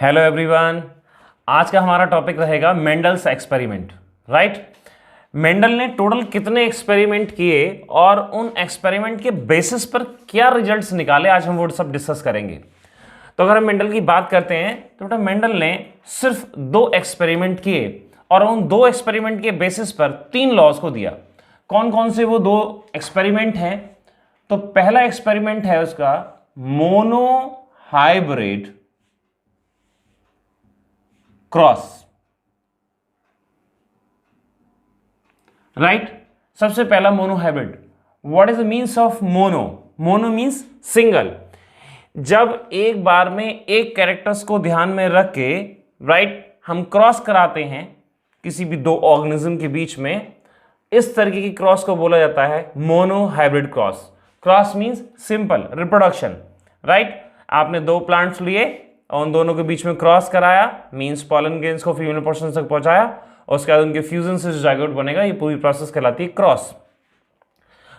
Hello everyone. आज का हमारा टॉपिक रहेगा मेंडल्स एक्सपेरिमेंट। राइट। मेंडल ने टोटल कितने एक्सपेरिमेंट किए और उन एक्सपेरिमेंट के बेसिस पर क्या रिजल्ट्स निकाले, आज हम वो सब डिस्कस करेंगे। तो अगर हम मेंडल की बात करते हैं तो बेटा मेंडल ने सिर्फ 2 एक्सपेरिमेंट किए और उन 2 एक्सपेरिमेंट के बेसिस पर 3 लॉज को दिया। कौन कौन से वो 2 एक्सपेरिमेंट हैं? तो पहला एक्सपेरिमेंट है उसका मोनो हाइब्रिड क्रॉस। राइट। सबसे पहला mono hybrid. What is the means of mono? Mono means single. जब एक बार में एक कैरेक्टर्स को ध्यान में रख के हम क्रॉस कराते हैं किसी भी 2 ऑर्गेनिज्म के बीच में, इस तरीके की क्रॉस को बोला जाता है mono hybrid cross. Cross means simple reproduction. Right. आपने 2 प्लांट्स लिए और उन दोनों के बीच में क्रॉस कराया, मीन्स पॉलन ग्रेन्स को फीमेल पोर्शन तक पहुंचाया और उसके बाद उनके फ्यूजन से जो जाइगोट बनेगा, ये पूरी प्रोसेस कहलाती है क्रॉस।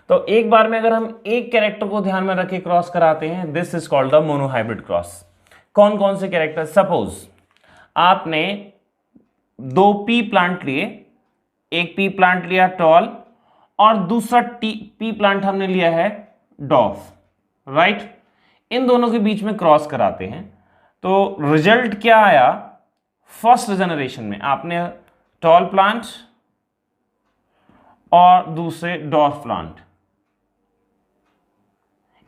तो एक बार में अगर हम एक कैरेक्टर को ध्यान में रख के क्रॉस कराते हैं, this is called the mono hybrid cross. कौन कौन से कैरेक्टर? सपोज आपने 2 पी प्लांट लिए, एक पी प्लांट लिया टॉल और दूसरा पी प्लांट हमने लिया है डॉफ। राइट। इन दोनों के बीच में क्रॉस कराते हैं तो रिजल्ट क्या आया? फर्स्ट जनरेशन में आपने टॉल प्लांट और दूसरे डॉफ प्लांट,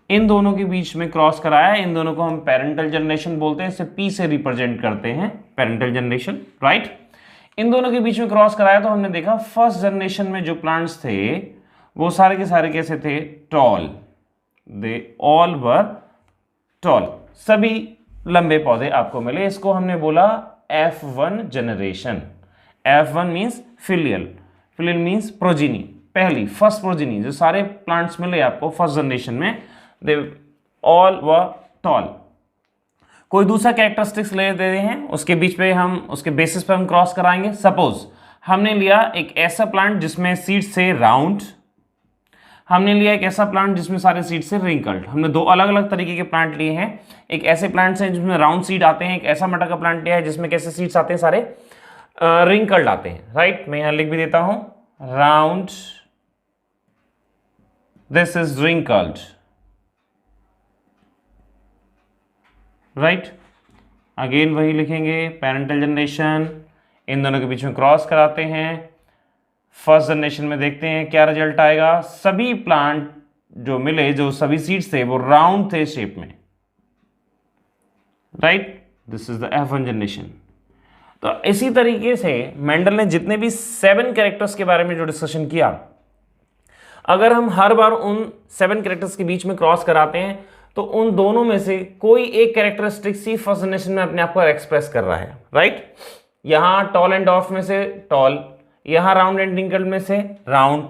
इन दोनों के बीच में क्रॉस कराया। इन दोनों को हम पेरेंटल जनरेशन बोलते हैं, इसे पी से रिप्रेजेंट करते हैं, पेरेंटल जनरेशन। राइट। इन दोनों के बीच में क्रॉस कराया तो हमने देखा फर्स्ट जनरेशन में जो प्लांट्स थे वो सारे के सारे कैसे थे? Tall. They all were tall, सभी लंबे पौधे आपको मिले। इसको हमने बोला F1 generation. F1 means filial, filial means progeny, पहली फर्स्ट प्रोजिनी। जो सारे प्लांट्स मिले आपको फर्स्ट जनरेशन में, दे ऑल व टॉल। कोई दूसरा कैरेक्टरिस्टिक्स ले देते हैं, उसके बीच पे हम उसके बेसिस पे हम क्रॉस कराएंगे। सपोज हमने लिया एक ऐसा प्लांट जिसमें सीड्स थे राउंड, हमने लिया एक ऐसा प्लांट जिसमें सारे सीड्स से रिंकल्ड। हमने 2 अलग अलग तरीके के प्लांट लिए हैं। एक ऐसे प्लांट्स हैं जिसमें राउंड सीड आते हैं, एक ऐसा मटर का प्लांट लिया है जिसमें कैसे सीड्स आते हैं? सारे रिंकल्ड आते हैं। राइट। मैं यहां लिख भी देता हूं round, this is wrinkled. Right. Again वही लिखेंगे, पेरेंटल जनरेशन, इन दोनों के बीच में क्रॉस कराते हैं। फर्स्ट जनरेशन में देखते हैं क्या रिजल्ट आएगा। सभी प्लांट जो मिले, जो सभी सीड्स थे वो राउंड थे शेप में। Right. This is the F1 generation. तो इसी तरीके से मेंडल ने जितने भी 7 कैरेक्टर्स के बारे में जो डिस्कशन किया, अगर हम हर बार उन 7 कैरेक्टर्स के बीच में क्रॉस कराते हैं तो उन दोनों में से कोई एक कैरेक्टरिस्टिक्स ही फर्स्ट जनरेशन में अपने आप को एक्सप्रेस कर रहा है। राइट। यहां टॉल एंड डॉफ में से टॉल, यहां राउंड एंड रिंकल्ड में से राउंड।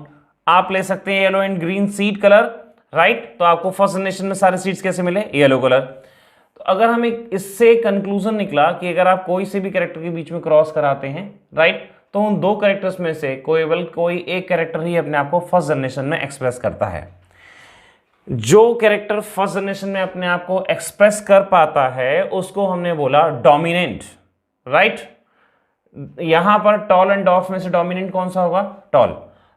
आप ले सकते हैं yellow and green seed colour. Right. तो आपको फर्स्ट जनरेशन में सारे सीड्स कैसे मिले? Yellow colour. तो अगर हम एक इससे कंक्लूजन निकला कि अगर आप कोई से भी कैरेक्टर के बीच में क्रॉस कराते हैं, राइट, तो उन 2 कैरेक्टर्स में से कोई एक कैरेक्टर ही अपने आप को फर्स्ट जनरेशन में एक्सप्रेस करता है। जो कैरेक्टर फर्स्ट जनरेशन में अपने आप को एक्सप्रेस कर पाता है उसको हमने बोला डोमिनेंट। राइट। यहां पर टॉल एंड डॉफ में से डोमिनेंट कौन सा होगा? टॉल।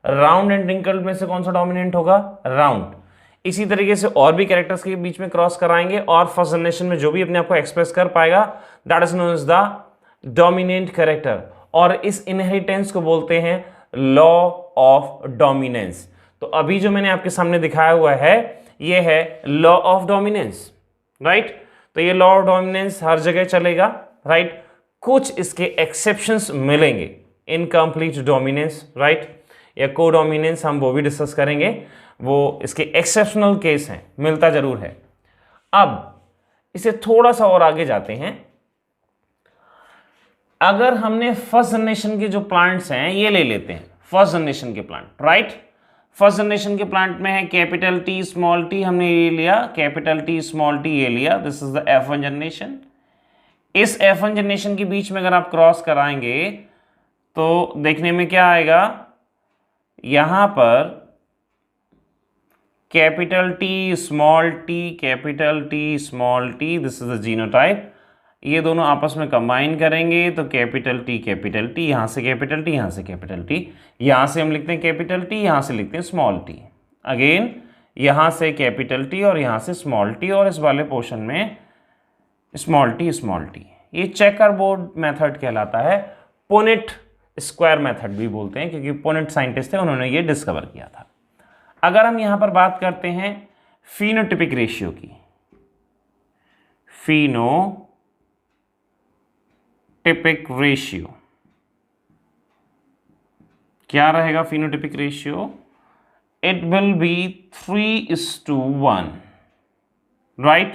राउंड एंड रिंकल्ड में से कौन सा डोमिनेंट होगा? राउंड। इसी तरीके से और भी कैरेक्टर्स के बीच में क्रॉस कराएंगे और फर्स्ट जनरेशन में जो भी अपने आप को एक्सप्रेस कर पाएगा, that is known as the dominant character. और इस इनहेरिटेंस को बोलते हैं लॉ ऑफ डोमिनेंस। तो अभी जो मैंने आपके सामने दिखाया हुआ है ये है लॉ ऑफ डोमिनेंस। राइट। तो ये लॉ ऑफ डोमिनेंस हर जगह चलेगा। राइट। कुछ इसके एक्सेप्शंस मिलेंगे, इनकम्प्लीट डोमिनेंस, राइट, या को डोमिनेंस, हम वो भी डिस्कस करेंगे। वो इसके एक्सेप्शनल केस हैं, मिलता जरूर है। अब इसे थोड़ा सा और आगे जाते हैं। अगर हमने फर्स्ट जनरेशन के जो प्लांट्स हैं ये ले लेते हैं, फर्स्ट जनरेशन के प्लांट। राइट। फर्स्ट जनरेशन के प्लांट में है कैपिटल टी स्मॉल टी, हमने ये लिया, कैपिटल टी स्मॉल टी ये लिया, this is the F1 generation. इस F1 जनरेशन के बीच में अगर आप क्रॉस कराएंगे तो देखने में क्या आएगा? यहां पर capital T small T, capital T small T, this is the genotype. ये दोनों आपस में कंबाइन करेंगे तो कैपिटल टी, यहाँ से कैपिटल टी, यहाँ से कैपिटल टी, यहाँ से हम लिखते हैं कैपिटल टी, यहाँ से लिखते हैं स्मॉल टी, अगेन यहाँ से कैपिटल टी और यहाँ से स्मॉल टी, और इस वाले पोर्शन में स्मॉल टी। ये चेकर बोर्ड मेथड कहलाता है। पुनेट स्क्वायर मेथड भी बोलते हैं, क्योंकि पुनेट साइंटिस्ट थे, उन्होंने ये डिस्कवर किया था। अगर हम यहाँ पर बात करते हैं फिनोटिपिक रेशियो की, फिनोटिपिक रेशियो क्या रहेगा? Phenotypic ratio it will be 3:1, right.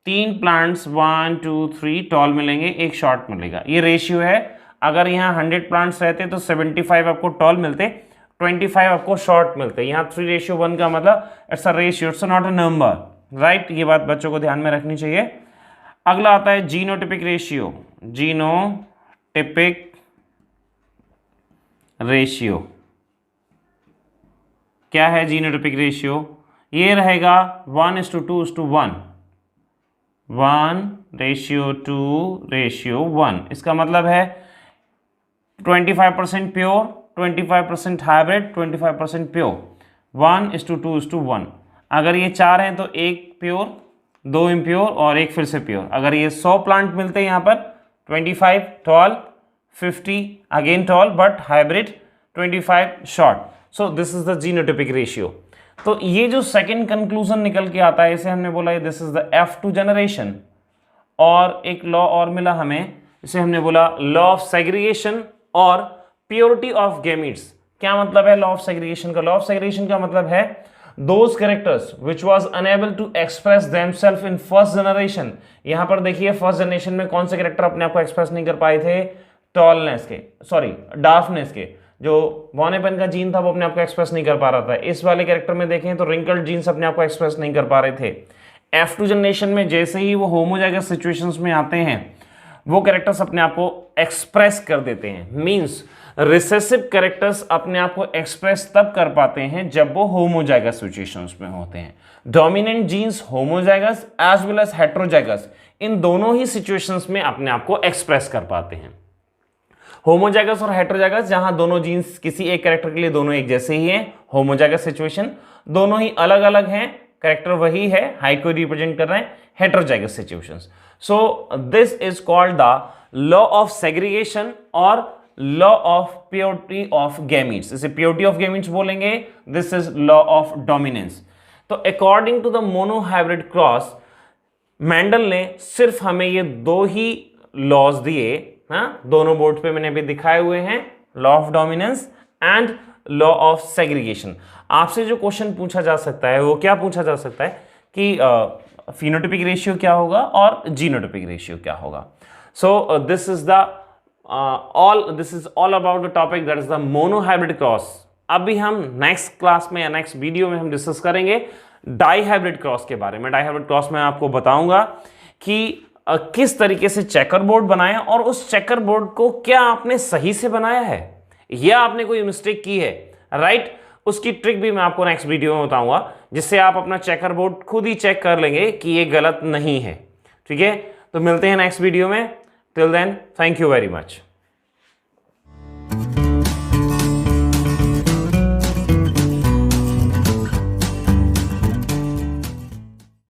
3 plants 1 2 3 tall मिलेंगे, एक शॉर्ट मिलेगा, ये रेशियो है। अगर यहाँ 100 प्लांट्स रहते तो 75 आपको टॉल मिलते, 25 आपको शॉर्ट मिलते। यहाँ 3:1 का मतलब it's a ratio, it's not a number, right. ये बात बच्चों को ध्यान में रखनी चाहिए। अगला आता है जीनोटिपिक रेशियो। जीनोटिपिक रेशियो क्या है? जीनोटिपिक रेशियो ये रहेगा 1:2:1, 1:2:1। इसका मतलब है 25% प्योर, 25% हाइब्रिड, 25% प्योर, 1:2:1। अगर ये 4 हैं तो 1 प्योर, 2 इम्प्योर और 1 फिर से प्योर। अगर ये 100 प्लांट मिलते हैं यहाँ पर, 25 tall, 50 again tall but hybrid, 25 short. So this is the genotypic ratio. तो ये जो सेकंड कंक्लूजन निकल के आता है, इसे हमने बोला this is the F2 generation. और एक लॉ और मिला हमें, इसे हमने बोला लॉ ऑफ सेग्रीगेशन और प्योरिटी ऑफ गैमीट्स। क्या मतलब है लॉ ऑफ सेग्रीगेशन का? लॉ ऑफ सेग्रीगेशन का मतलब है those characters which was unable to express themself in first generation. यहां पर देखिए फर्स्ट जनरेशन में कौन से कैरेक्टर अपने आप को एक्सप्रेस नहीं कर पाए थे? टॉलनेस के, सॉरी डार्कनेस के। जो बौनेपन का जीन था वो अपने आप को एक्सप्रेस नहीं कर पा रहा था। इस वाले कैरेक्टर में देखें तो रिंकल्ड जीन्स अपने आप को एक्सप्रेस नहीं कर पा रहे थे। F2 जनरेशन में जैसे ही वो होमोजाइगस सिचुएशंस में आते हैं, वो कैरेक्टर्स अपने आप को एक्सप्रेस कर देते हैं। मींस रिसेसिव कैरेक्टर्स अपने आप को एक्सप्रेस तब कर पाते हैं जब वो होमोजाइगस सिचुएशंस में होते हैं। Dominant genes homozygous as well as heterozygous, इन दोनों ही सिचुएशंस में अपने आप को एक्सप्रेस कर पाते हैं। होमोजाइगस और हेटेरोजाइगस, जहां दोनों जीन्स किसी एक कैरेक्टर के लिए दोनों एक जैसे ही हैं, होमोजाइगस सिचुएशन। दोनों ही अलग अलग हैं, कैरेक्टर वही है, हाइट को रिप्रेजेंट कर रहे हैं, heterozygous situations. So this is called the law of segregation और law of purity of gametes. इसे प्योरिटी ऑफ गैमीट्स बोलेंगे, this is law of dominance. तो according to the monohybrid cross, Mendel ने सिर्फ हमें ये 2 ही लॉज दिए, हाँ, दोनों बोर्ड पे मैंने अभी दिखाए हुए हैं, law of dominance and law of segregation. आपसे जो क्वेश्चन पूछा जा सकता है वो क्या पूछा जा सकता है कि फिनोटिपिक रेशियो क्या होगा और जीनोटिपिक रेशियो क्या होगा। सो this is all about the topic that is the monohybrid cross. अभी हम नेक्स्ट क्लास में या नेक्स्ट वीडियो में हम डिस्कस करेंगे डाईहाइब्रिड क्रॉस के बारे में। डाईहाइब्रिड क्रॉस में आपको बताऊंगा कि किस तरीके से चेकर बोर्ड बनाया और उस चेकर बोर्ड को क्या आपने सही से बनाया है या आपने कोई मिस्टेक की है, राइट। उसकी ट्रिक भी मैं आपको नेक्स्ट वीडियो में बताऊंगा, जिससे आप अपना चेकर बोर्ड खुद ही चेक कर लेंगे कि ये गलत नहीं है। ठीक है, तो मिलते हैं नेक्स्ट वीडियो में। Till then, thank you very much.